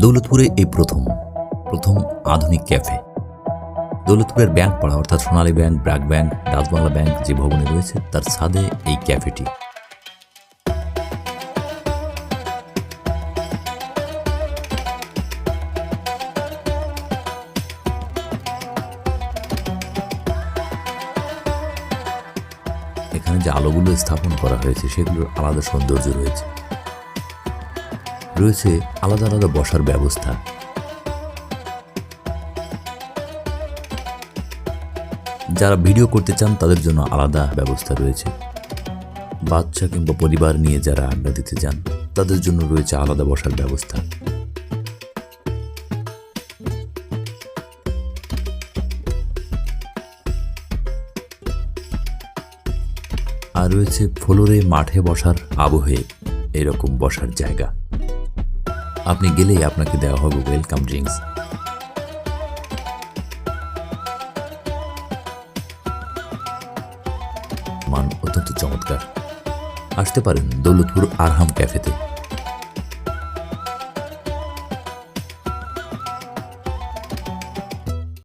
দৌলতপুরে এই প্রথম আধুনিক ক্যাফে। দৌলতপুরের ব্যাংক পাড়া অর্থাৎ Sonali bank, BRAC bank, Dutch Bangla bank যে ভবনে রয়েছে তার ছাদে এই ক্যাফেটি। এখানে যে আলোগুলো স্থাপন করা হয়েছে সেগুলোর আলাদা সৌন্দর্য রয়েছে। রয়েছে আলাদা আলাদা বসার ব্যবস্থা। যারা ভিডিও করতে চান তাদের জন্য আলাদা ব্যবস্থা রয়েছে। বাচ্চা কিংবা পরিবার নিয়ে যারা আড্ডা দিতে যান তাদের জন্য রয়েছে আলাদা বসার ব্যবস্থা। আর রয়েছে ফ্লোরে মাঠে বসার আবহে এরকম বসার জায়গা। আপনি গেলেই আপনাকে দেওয়া হবে ওয়েলকাম ড্রিঙ্কস। মান অত্যন্ত চমৎকার। আসতে পারেন দৌলতপুর আরহাম ক্যাফেতে।